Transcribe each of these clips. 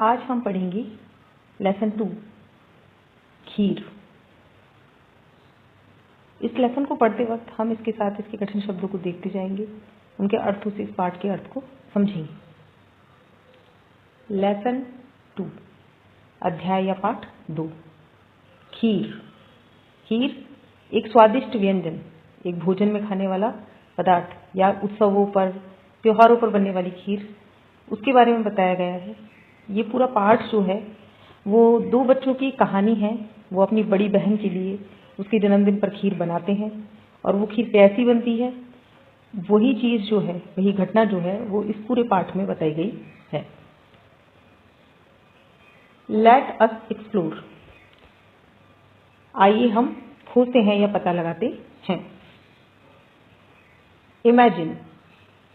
आज हम पढ़ेंगे लेसन 2 खीर। इस लेसन को पढ़ते वक्त हम इसके साथ इसके कठिन शब्दों को देखते जाएंगे, उनके अर्थों से इस पाठ के अर्थ को समझेंगे। लेसन 2 अध्याय या पाठ 2 खीर। खीर एक स्वादिष्ट व्यंजन, एक भोजन में खाने वाला पदार्थ या उत्सवों पर, त्योहारों पर बनने वाली खीर, उसके बारे में बताया गया है। ये पूरा पाठ जो है वो 2 बच्चों की कहानी है। वो अपनी बड़ी बहन के लिए उसके जन्मदिन पर खीर बनाते हैं और वो खीर कैसी बनती है, वही चीज़ जो है, वही घटना जो है वो इस पूरे पाठ में बताई गई है। लेट अस एक्सप्लोर, आइए हम खोजते हैं या पता लगाते हैं। इमेजिन,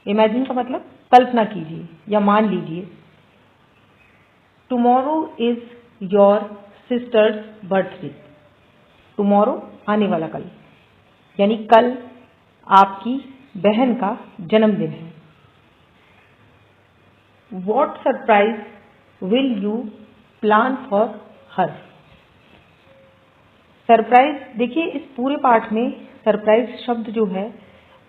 इमेजिन का मतलब कल्पना कीजिए या मान लीजिए। Tomorrow is your sisters birthday. Tomorrow आने वाला कल, यानी कल आपकी बहन का जन्मदिन है। What surprise will you plan for her. Surprise, देखिए इस पूरे पाठ में सरप्राइज शब्द जो है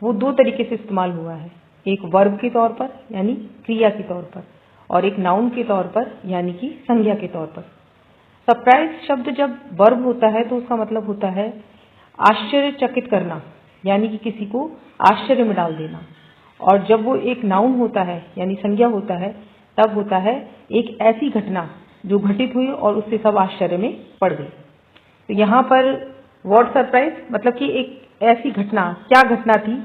वो 2 तरीके से इस्तेमाल हुआ है, एक वर्ब के तौर पर यानी क्रिया के तौर पर, और एक नाउन के तौर पर यानी कि संज्ञा के तौर पर। सरप्राइज शब्द जब वर्ब होता है तो उसका मतलब होता है आश्चर्यचकित करना, यानी कि किसी को आश्चर्य में डाल देना। और जब वो एक नाउन होता है यानी संज्ञा होता है, तब होता है एक ऐसी घटना जो घटित हुई और उससे सब आश्चर्य में पड़ गए। तो यहाँ पर व्हाट सरप्राइज मतलब कि एक ऐसी घटना, क्या घटना थी।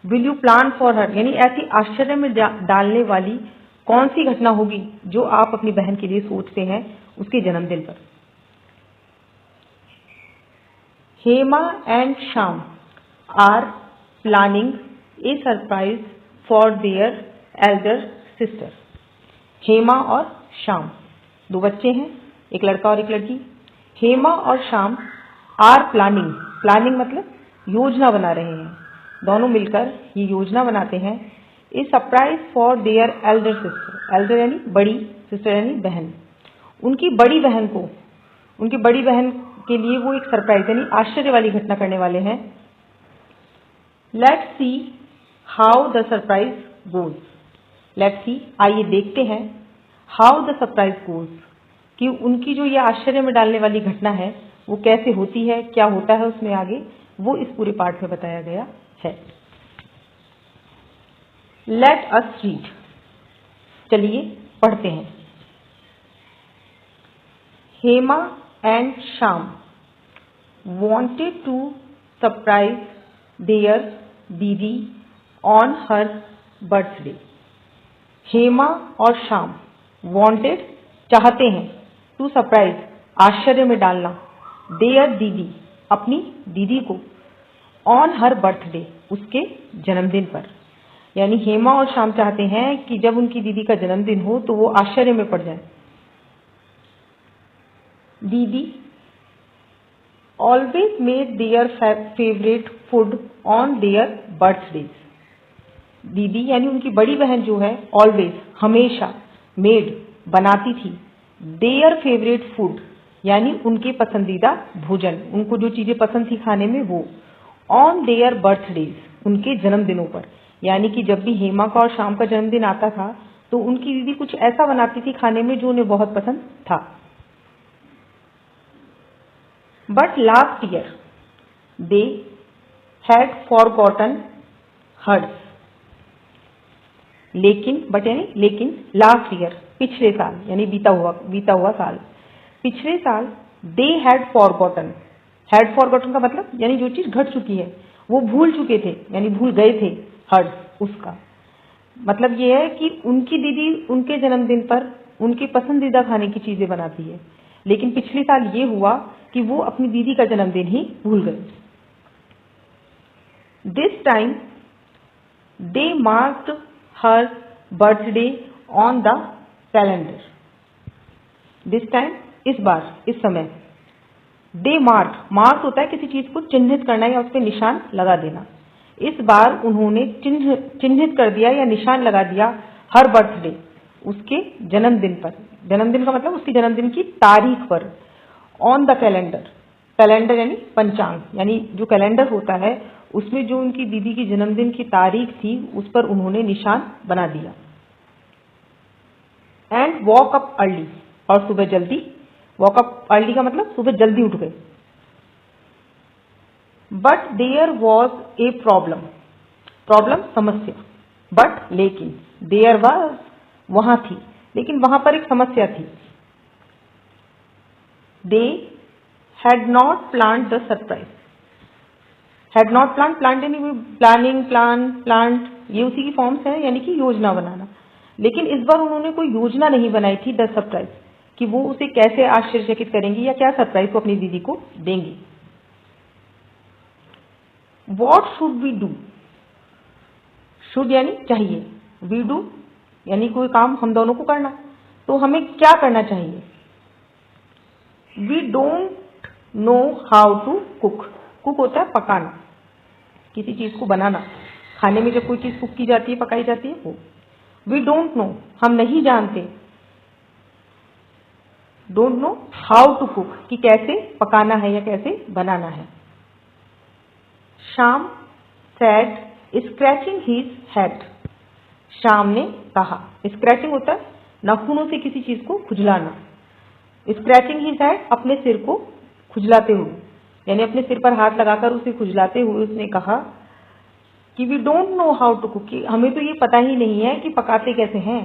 Will you plan for her, यानी ऐसी आश्चर्य में डालने वाली कौन सी घटना होगी जो आप अपनी बहन के लिए सोचते हैं उसके जन्मदिन पर। Hema and Shyam are planning a surprise for their elder sister. Hema और श्याम 2 बच्चे हैं, एक लड़का और एक लड़की। हेमा और श्याम आर प्लानिंग, प्लानिंग मतलब योजना बना रहे हैं, दोनों मिलकर ये योजना बनाते हैं। ए surprise for their elder sister, Elder यानी बड़ी, सिस्टर यानी बहन। उनकी बड़ी बहन को, उनकी बड़ी बहन के लिए वो एक सरप्राइज यानी आश्चर्य वाली घटना करने वाले हैं। Let's see how the surprise goes. Let's see, आइए देखते हैं, हाउ द सरप्राइज गोज, कि उनकी जो ये आश्चर्य में डालने वाली घटना है वो कैसे होती है, क्या होता है उसमें आगे, वो इस पूरे पाठ में बताया गया है। लेट अस रीड, चलिए पढ़ते हैं। Hema and Shyam wanted to surprise their दीदी on her birthday। हेमा और श्याम wanted चाहते हैं, टू सरप्राइज आश्चर्य में डालना, देयर दीदी अपनी दीदी को, ऑन हर बर्थडे उसके जन्मदिन पर। यानी हेमा और श्याम चाहते हैं कि जब उनकी दीदी का जन्मदिन हो तो वो आश्चर्य में पड़ जाए। दीदी always made their favourite food on their birthdays. दीदी यानी उनकी बड़ी बहन जो है ऑलवेज हमेशा, मेड बनाती थी, देयर फेवरेट फूड यानी उनके पसंदीदा भोजन, उनको जो चीजें पसंद थी खाने में वो, ऑन देयर बर्थडेज उनके जन्मदिनों पर। यानी कि जब भी हेमा का और श्याम का जन्मदिन आता था तो उनकी दीदी कुछ ऐसा बनाती थी खाने में जो उन्हें बहुत पसंद था। But last year they had forgotten hers. लेकिन, बट यानी लेकिन, लास्ट ईयर पिछले साल यानी बीता हुआ साल, पिछले साल दे हैड फॉरगॉटन, हैड फॉरगॉटन का मतलब यानी जो चीज घट चुकी है वो भूल चुके थे यानी भूल गए थे, हर्स उसका मतलब ये है कि उनकी दीदी उनके जन्मदिन पर उनकी पसंदीदा खाने की चीजें बनाती है, लेकिन पिछले साल ये हुआ कि वो अपनी दीदी का जन्मदिन ही भूल गए। This time they marked her birthday on the calendar. This time इस बार, इस समय, दे मार्क होता है किसी चीज को चिन्हित करना या उस पर निशान लगा देना। इस बार उन्होंने चिन्हित कर दिया या निशान लगा दिया हर बर्थडे, उसके जन्मदिन पर, जन्मदिन का मतलब उसकी जन्मदिन की तारीख पर, ऑन द कैलेंडर, कैलेंडर यानी पंचांग, यानी जो कैलेंडर होता है उसमें जो उनकी दीदी की जन्मदिन की तारीख थी उस पर उन्होंने निशान बना दिया। एंड वॉक अप अर्ली, और सुबह जल्दी, वॉक अप अर्ली का मतलब सुबह जल्दी उठ गए। But there was a problem, problem समस्या, बट लेकिन, देयर वॉज वहां थी, लेकिन वहां पर एक समस्या थी। They had not planned the surprise, had not plan, plan यानी प्लानिंग, प्लान, प्लांट, ये उसी की फॉर्म्स है, यानी कि योजना बनाना। लेकिन इस बार उन्होंने कोई योजना नहीं बनाई थी द सरप्राइज, कि वो उसे कैसे आश्चर्यचकित करेंगी या क्या सरप्राइज को अपनी दीदी को देंगी। What should we do, should यानी चाहिए, वी डू यानी कोई काम हम दोनों को करना, तो हमें क्या करना चाहिए। We don't know how to cook, cook होता है पकाना, किसी चीज को बनाना, खाने में जब कोई चीज कुक की जाती है, पकाई जाती है वो। वी डोंट नो, हम नहीं जानते, don't know how to cook, कि कैसे पकाना है या कैसे बनाना है। Shyam said scratching his head, Shyam ने कहा, स्क्रैचिंग होता है नाखूनों से किसी चीज को खुजलाना, स्क्रैचिंग हिज हेड अपने सिर को खुजलाते हुए, यानी अपने सिर पर हाथ लगाकर उसे खुजलाते हुए उसने कहा कि we don't know how to cook, हमें तो ये पता ही नहीं है कि पकाते कैसे हैं।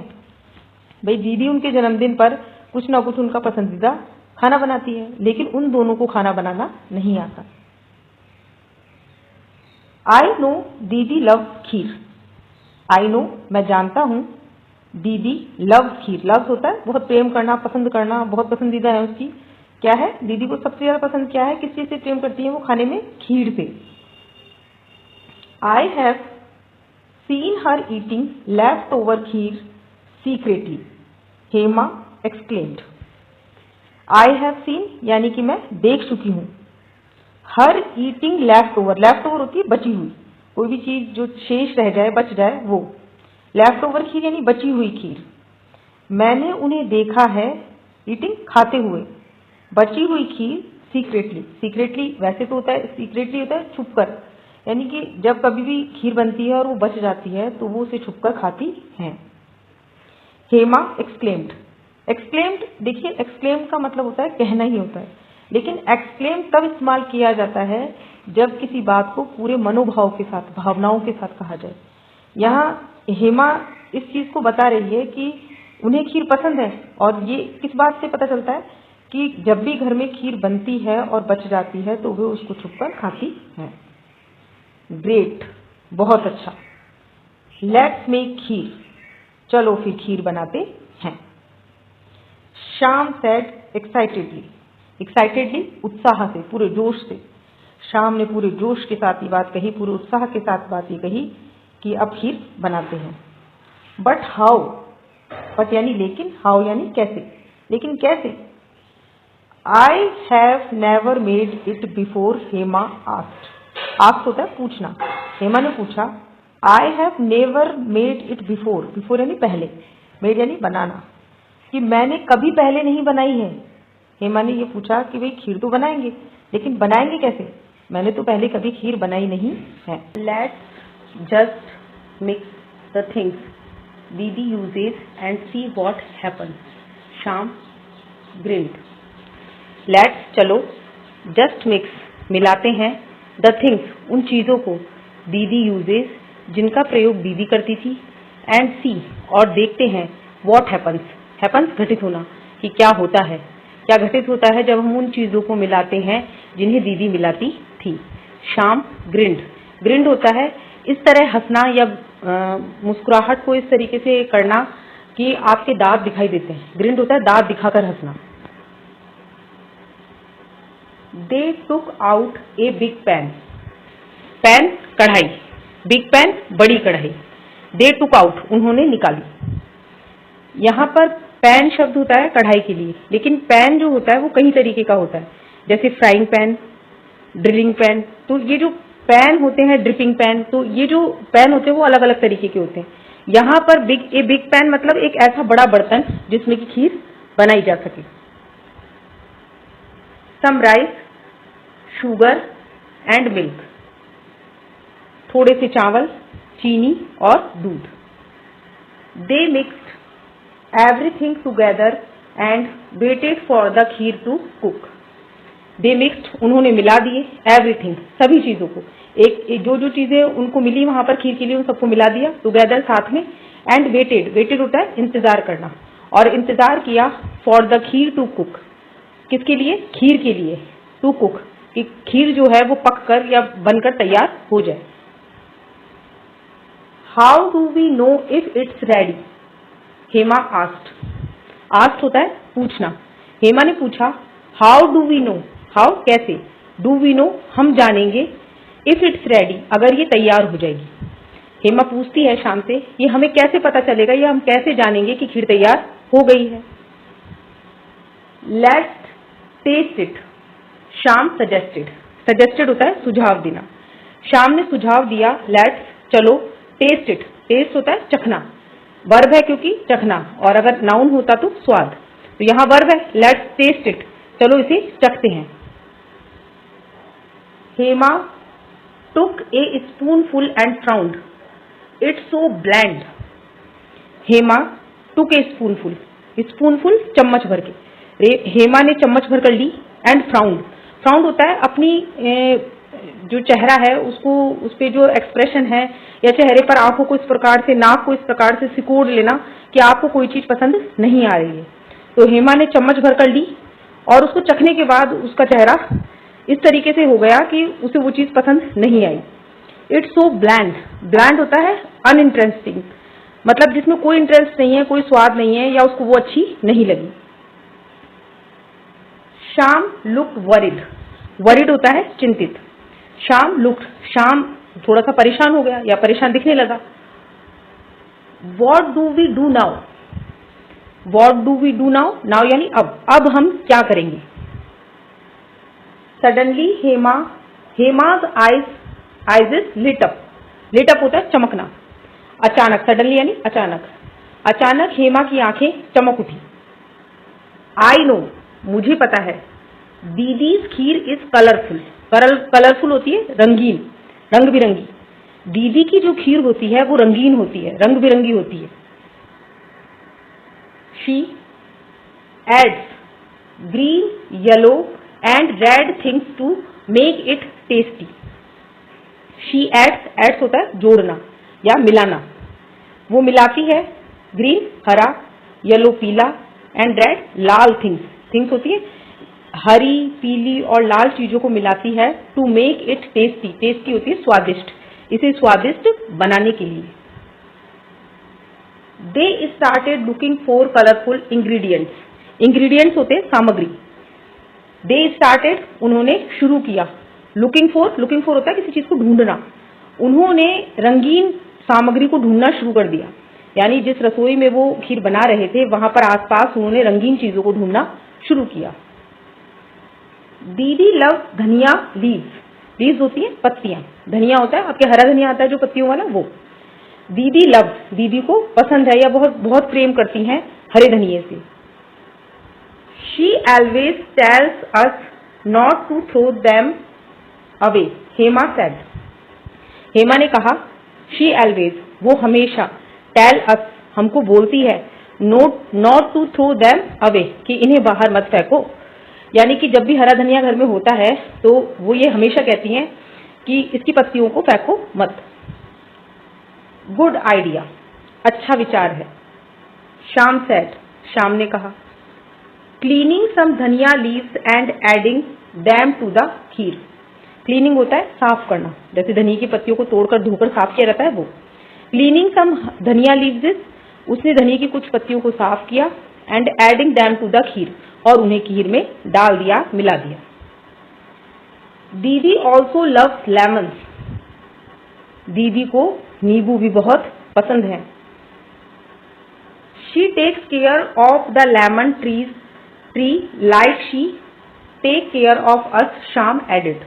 भाई दीदी उनके जन्मदिन पर कुछ ना कुछ उनका पसंदीदा खाना बनाती है, लेकिन उन दोनों को खाना बनाना नहीं आता। आई नो दीदी लव खीर, आई नो मैं जानता हूं, दीदी लव खीर, लव होता है बहुत प्रेम करना, पसंद करना, बहुत पसंदीदा है उसकी। क्या है, दीदी को सबसे ज्यादा पसंद क्या है, किस चीज से प्रेम करती है वो, खाने में खीर से। I have seen her eating left over kheer secretly, Hema exclaimed. I have seen यानी कि मैं देख चुकी हूं, her eating left over, left over होती है बची हुई, कोई भी चीज जो शेष रह जाए, बच जाए वो। लेफ्ट ओवर खीर यानी बची हुई खीर। मैंने उन्हें देखा है, ईटिंग खाते हुए, बची हुई खीर सीक्रेटली, सीक्रेटली वैसे तो होता है, सीक्रेटली होता है छुपकर, यानी कि जब कभी भी खीर बनती है और वो बच जाती है तो वो उसे छुपकर खाती है। हेमा एक्सक्लेम्ड, एक्सक्लेम्ड देखिए, एक्सक्लेम्ड का मतलब होता है कहना ही होता है, लेकिन एक्सक्लेम तब इस्तेमाल किया जाता है जब किसी बात को पूरे मनोभाव के साथ, भावनाओं के साथ कहा जाए। यहाँ हेमा इस चीज को बता रही है कि उन्हें खीर पसंद है, और ये किस बात से पता चलता है कि जब भी घर में खीर बनती है और बच जाती है तो वे उसको छुपकर खाती है। ग्रेट, बहुत अच्छा। लेट्स मेक खीर, चलो फिर खीर बनाते हैं। श्याम सेड एक्साइटेडली, एक्साइटेडली उत्साह से, पूरे जोश से। श्याम ने पूरे जोश के साथ ये बात कही, पूरे उत्साह के साथ बात ये कही कि अब खीर बनाते हैं। बट हाउ, बट यानी लेकिन, हाउ यानी कैसे, लेकिन कैसे। I have never made it before, Hema asked, ask होता है पूछना, हेमा ने पूछा। I have never made it before, before यानी पहले, मेड यानी बनाना, कि मैंने कभी पहले नहीं बनाई है। हेमा ने ये पूछा कि भाई खीर तो बनाएंगे, लेकिन बनाएंगे कैसे, मैंने तो पहले कभी खीर बनाई नहीं है। Let's just mix the things didi uses and see what happens, Shyam grinned. Let's चलो, जस्ट मिक्स मिलाते हैं, द थिंग्स उन चीजों को, दीदी यूजेस जिनका प्रयोग दीदी करती थी, एंड सी और देखते हैं, व्हाट हैपन्स, हैपन्स घटित होना, कि क्या होता है, क्या घटित होता है जब हम उन चीजों को मिलाते हैं जिन्हें दीदी मिलाती थी। श्याम ग्रिन्ड, ग्रिन्ड होता है इस तरह हंसना या मुस्कुराहट को इस तरीके से करना कि आपके दांत दिखाई देते हैं, ग्रिन्ड होता है दांत दिखाकर हंसना। They took out a big pan, pan कढ़ाई, बिग पैन बड़ी कढ़ाई, दे टुक आउट उन्होंने निकाली। यहाँ पर पैन शब्द होता है कढ़ाई के लिए, लेकिन पैन जो होता है वो कई तरीके का होता है, जैसे फ्राइंग पैन, ड्रिलिंग पैन। तो ये जो पैन होते हैं, ड्रिपिंग पैन, तो ये जो पैन होते हैं वो अलग अलग तरीके के होते हैं। यहाँ पर बिग पैन मतलब एक ऐसा बड़ा बर्तन जिसमें कि खीर बनाई जा सके। Some rice, sugar and milk, थोड़े से चावल, चीनी और दूध। They mixed everything together and waited for the kheer to cook. They mixed, उन्होंने मिला दिए, एवरीथिंग, सभी चीजों को, एक जो जो चीजें उनको मिली वहां पर खीर के लिए उन सबको मिला दिया, टुगेदर, साथ में, एंड वेटेड होता है इंतजार करना, और इंतजार किया for the kheer to cook, किसके लिए? खीर के लिए, टू कुक, कि खीर जो है वो पक कर या बनकर तैयार हो जाए। How do we know if it's ready? Hema asked होता है पूछना। हेमा ने पूछा how do we know, how कैसे, डू वी नो हम जानेंगे, इफ इट्स रेडी अगर ये तैयार हो जाएगी। हेमा पूछती है शाम से ये हमें कैसे पता चलेगा, या हम कैसे जानेंगे कि खीर तैयार हो गई है। लेट्स टेस्ट इट, शाम सजेस्टेड होता है सुझाव देना। शाम ने सुझाव दिया लेट्स, चलो, टेस्ट इट, टेस्ट होता है चखना, वर्ब है क्योंकि चखना, और अगर नाउन होता तो स्वाद, तो यहाँ वर्ब है, लेट्स टेस्ट इट, चलो इसे चखते हैं। Hema took a spoonful and frowned, it's so bland. Hema took a spoonful चम्मच भर के, हेमा ने चम्मच भर कर ली, एंड फ्राउंड होता है अपनी जो चेहरा है उसको, उस पे जो एक्सप्रेशन है, या चेहरे पर आंखों को इस प्रकार से, नाक को इस प्रकार से सिकोड़ लेना कि आपको कोई चीज पसंद नहीं आ रही है। तो हेमा ने चम्मच भर कर ली और उसको चखने के बाद उसका चेहरा इस तरीके से हो गया कि उसे वो चीज पसंद नहीं आई। इट्स सो ब्लैंड होता है अनइंटरेस्टिंग, मतलब जिसमें कोई इंटरेस्ट नहीं है, कोई स्वाद नहीं है, या उसको वो अच्छी नहीं लगी। शाम लुक्ड वरिड होता है चिंतित। शाम थोड़ा सा परेशान हो गया या परेशान दिखने लगा। What do we do now यानी अब हम क्या करेंगे। Suddenly Hema's eyes lit up होता है चमकना। अचानक, सडनली यानी अचानक हेमा की आंखें चमक उठी। आई नो, मुझे पता है, दीदीज खीर इज कलरफुल होती है रंगीन, रंग बिरंगी। दीदी की जो खीर होती है वो रंगीन होती है, रंग बिरंगी होती है। She adds green, yellow and red things to make it tasty. She adds होता है जोड़ना या मिलाना। वो मिलाती है ग्रीन हरा, येलो पीला, एंड रेड लाल थिंग्स होती है हरी, पीली और लाल चीजों को मिलाती है। टू मेक इट टेस्टी होती है स्वादिष्ट, इसे स्वादिष्ट बनाने के लिए। They started looking for colourful ingredients होते हैं सामग्री। दे स्टार्टेड, उन्होंने शुरू किया। लुकिंग फॉर होता है किसी चीज को ढूंढना। उन्होंने रंगीन सामग्री को ढूंढना शुरू कर दिया, यानी जिस रसोई में वो खीर बना रहे थे वहां पर आसपास उन्होंने रंगीन चीजों को ढूंढना शुरू किया। दीदी लव धनिया लीव्स होती है पत्तियां, धनिया होता है आपके हरा धनिया आता है जो पत्तियों वाला, वो। दीदी को पसंद है या बहुत प्रेम करती हैं हरे धनिये से। She always tells us not to throw them away, Hema said. Hema ने कहा शी ऑलवेज, वो हमेशा, टेल अस, हमको बोलती है, not to throw them away, कि इन्हें बाहर मत फेंको। यानी कि जब भी हरा धनिया घर में होता है तो वो ये हमेशा कहती हैं कि इसकी पत्तियों को फेंको मत। गुड आइडिया, अच्छा विचार है। शाम सेड, शाम ने कहा। Cleaning some dhaniya leaves and adding them to the kheer. Cleaning होता है साफ करना, जैसे धनिया की पत्तियों को तोड़कर धोकर साफ किया रहता है वो। क्लीनिंग सम धनिया लीव्स, उसने धनिया की कुछ पत्तियों को साफ किया, and adding them to the kheer, और उन्हें खीर में डाल दिया, मिला दिया। दीदी ऑल्सो लव्स लेमन्स, दीदी को नींबू भी बहुत पसंद है। She takes care of the lemon tree like she take care of us, Shyam added.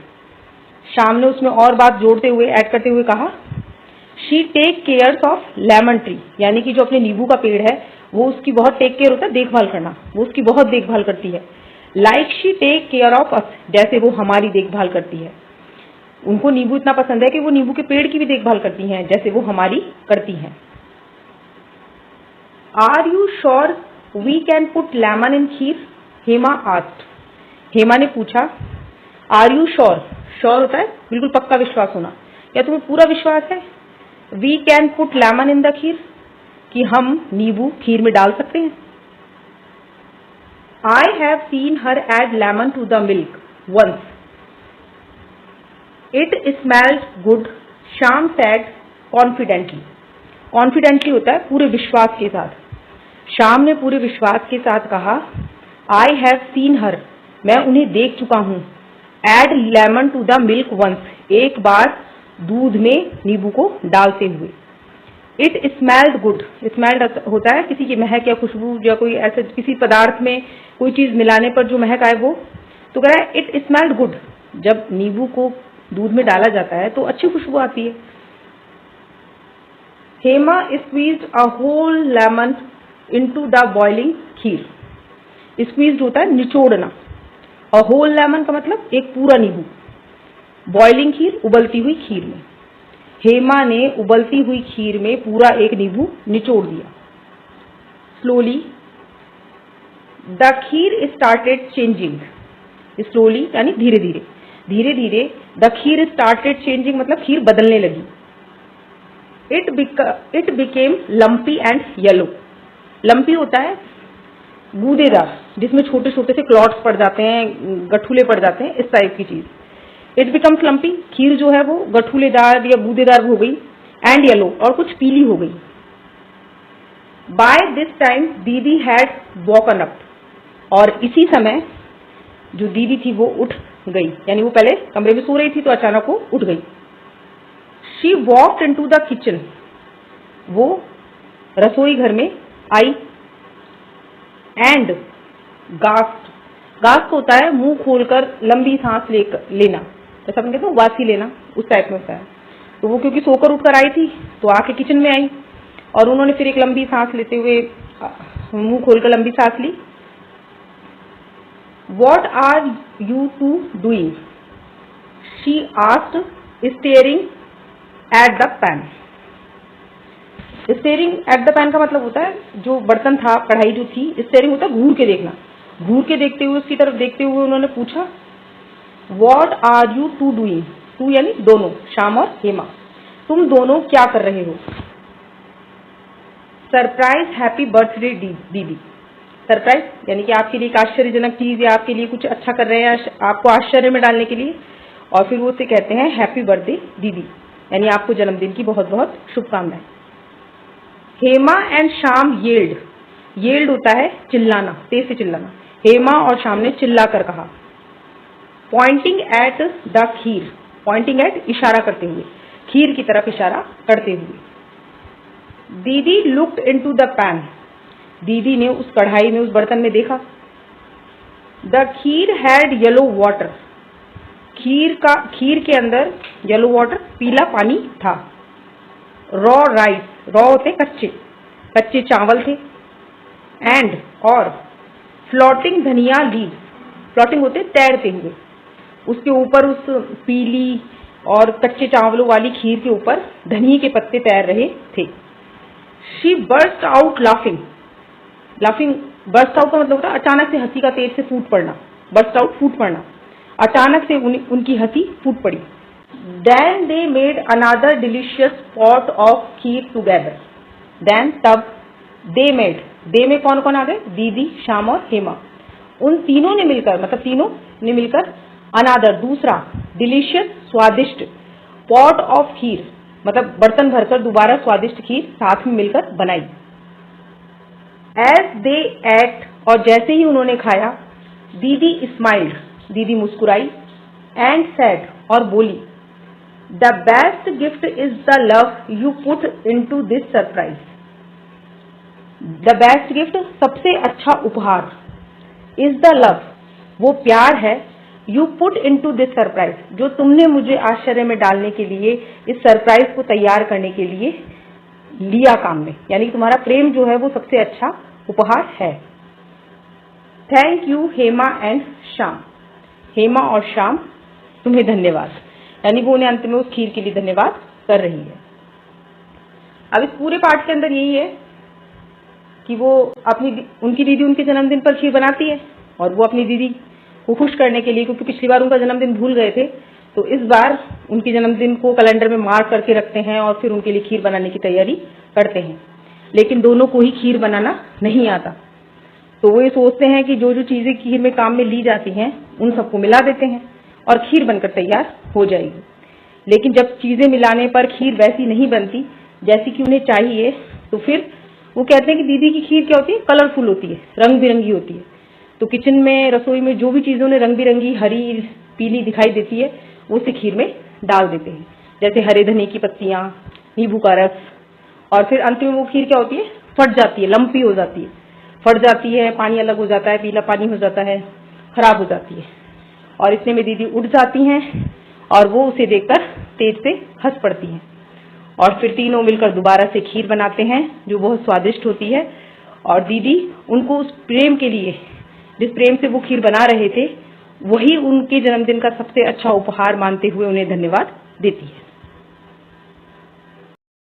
शाम ने उसमें और बात जोड़ते हुए, ऐड करते हुए कहा, she take cares of lemon tree, यानी कि जो अपने नींबू का पेड़ है वो उसकी बहुत टेक केयर होता है, देखभाल करना, वो उसकी बहुत देखभाल करती है। Like she take care of us, जैसे वो हमारी देखभाल करती है। उनको नींबू इतना पसंद है कि वो नींबू के पेड़ की भी देखभाल करती हैं, जैसे वो हमारी करती हैं। Are you sure we can put lemon in kheer, Hema asked. Hema ने पूछा, आर यू श्योर, श्योर होता है बिल्कुल पक्का विश्वास होना, क्या तुम्हें पूरा विश्वास है? We can put lemon in the kheer, कि हम नींबू खीर में डाल सकते हैं। I have seen her add lemon to the milk once, it smelled good, Shyam said confidently. Confidently होता है पूरे विश्वास के साथ। श्याम ने पूरे विश्वास के साथ कहा, आई हैव सीन हर, मैं उन्हें देख चुका हूं, add lemon to the milk once, एक बार दूध में नींबू को डालते हुए। इट स्मेल्ड गुड, स्मेल्ड होता है किसी की महक या खुशबू या कोई ऐसे किसी पदार्थ में कोई चीज मिलाने पर जो महक आए वो, तो कह रहा है इट स्मेल्ड गुड, जब नींबू को दूध में डाला जाता है तो अच्छी खुशबू आती है। Hema squeezed a whole lemon into the boiling kheer, squeezed होता है निचोड़ना, और होल लेमन का मतलब एक पूरा नींबू, बॉइलिंग खीर उबलती हुई खीर में। हेमा ने उबलती हुई खीर में पूरा एक नींबू निचोड़ दिया। Slowly the kheer started changing, slowly यानी धीरे धीरे, धीरे धीरे द खीर स्टार्टेड चेंजिंग मतलब खीर बदलने लगी। It became lumpy and yellow, lumpy होता है बूंदेदार, जिसमें छोटे छोटे से क्लॉट्स पड़ जाते हैं, गठूले पड़ जाते हैं, इस टाइप की चीज। इट बिकम्स लंपी, खीर जो है वो गठूलेदार या बूंदेदार हो गई, एंड येलो और कुछ पीली हो गई। बाय दिस टाइम दीदी हैड वॉकन अप, और इसी समय जो दीदी थी वो उठ गई, यानी वो पहले कमरे में सो रही थी तो अचानक वो उठ गई। She walked into the kitchen, वो रसोई घर में आई। एंड गास्प्ड, गास्प होता है मुंह खोलकर लंबी सांस लेना, जैसा अपन कहते हैं वासी लेना, उस टाइप में होता है। तो वो क्योंकि सोकर उठकर आई थी तो आके किचन में आई और उन्होंने फिर एक लंबी सांस लेते हुए मुंह खोलकर लंबी सांस ली। What are you two doing, she asked staring at the pan. Staring at the pan का मतलब होता है जो बर्तन था, कढ़ाई जो थी, स्टेयरिंग होता है घूर के देखना, घूर के देखते हुए उसकी तरफ देखते हुए उन्होंने पूछा, what are you two doing, two यानी दोनों, श्याम और हेमा, तुम दोनों क्या कर रहे हो? सरप्राइज हैप्पी बर्थडे दीदी, सरप्राइज यानी कि आपके लिए एक आश्चर्यजनक चीज या आपके लिए कुछ अच्छा कर रहे हैं आपको आश्चर्य में डालने के लिए, और फिर वो उसे कहते हैं हैप्पी बर्थडे दीदी, यानी आपको जन्मदिन की बहुत बहुत शुभकामनाएं। Hema and Shyam yelled, yelled होता है चिल्लाना, तेज से चिल्लाना। हेमा और श्याम ने चिल्लाकर कहा। Poynting at the kheer, Poynting eight इशारा करते हुए, खीर की तरफ इशारा करते हुए। दीदी लुक्ड इनटू द पैन, दीदी ने उस कढ़ाई में, उस बर्तन में देखा। The kheer had yellow water, kheer के अंदर येलो वाटर, पीला पानी था। रॉ राइस, रॉ होते कच्चे चावल थे। एंड और फ्लोटिंग धनिया लीव्स, फ्लोटिंग होते तैरते हुए, उसके ऊपर उस पीली और कच्चे चावलों वाली खीर के ऊपर धनिये के पत्ते तैर रहे थे। She burst out laughing, laughing burst out का मतलब होता है अचानक से हंसी का तेज से फूट पड़ना, बर्स्ट आउट फूट पड़ना, अचानक से उनकी हंसी फूट पड़ी। Then they made another delicious pot of kheer together, then तब दे मेड, दे में कौन कौन आ गए? दीदी, श्याम और हेमा। उन तीनों ने मिलकर, मतलब तीनों ने मिलकर अनादर दूसरा, डिलीशियस स्वादिष्ट, पॉट ऑफ खीर मतलब बर्तन भरकर दोबारा स्वादिष्ट खीर साथ में मिलकर बनाई। एज दे एट, और जैसे ही उन्होंने खाया, दीदी स्माइल्ड, दीदी मुस्कुराई, एंड सेड, और बोली, the best gift is the love you put into this surprise. The best gift, सबसे अच्छा उपहार, इज द लव, वो प्यार है, you put into this surprise, जो तुमने मुझे आश्चर्य में डालने के लिए, इस सरप्राइज को तैयार करने के लिए लिया काम में, यानी कि तुम्हारा प्रेम जो है वो सबसे अच्छा उपहार है। Thank you Hema and Shyam, Hema और श्याम तुम्हें धन्यवाद, यानी वो उन्हें अंत में उस खीर के लिए धन्यवाद कर रही है। अब इस पूरे पाठ के अंदर यही है कि वो उनकी दीदी उनके जन्मदिन पर खीर बनाती है और वो अपनी दीदी को खुश करने के लिए, क्योंकि पिछली बार उनका जन्मदिन भूल गए थे, तो इस बार उनके जन्मदिन को कैलेंडर में मार्क करके रखते हैं और फिर उनके लिए खीर बनाने की तैयारी करते हैं। लेकिन दोनों को ही खीर बनाना नहीं आता, तो वो ये सोचते हैं कि जो जो चीजें खीर में काम में ली जाती हैं उन सबको मिला देते हैं और खीर बनकर तैयार हो जाएगी। लेकिन जब चीजें मिलाने पर खीर वैसी नहीं बनती जैसी कि उन्हें चाहिए, तो फिर वो कहते हैं कि दीदी की खीर क्या होती है, कलरफुल होती है, रंग बिरंगी होती है। तो किचन में, रसोई में जो भी चीजें उन्हें रंग बिरंगी, हरी, पीली दिखाई देती है, वो उसे खीर में डाल देते हैं, जैसे हरे धनिये की पत्तियां, नींबू का रस, और फिर अंत में वो खीर क्या होती है, फट जाती है, लंपी हो जाती है, फट जाती है, पानी अलग हो जाता है, पीला पानी हो जाता है, खराब हो जाती है। और इतने में दीदी उठ जाती हैं और वो उसे देखकर तेज से हंस पड़ती हैं और फिर तीनों मिलकर दोबारा से खीर बनाते हैं जो बहुत स्वादिष्ट होती है। और दीदी उनको उस प्रेम के लिए, जिस प्रेम से वो खीर बना रहे थे, वही उनके जन्मदिन का सबसे अच्छा उपहार मानते हुए उन्हें धन्यवाद देती है।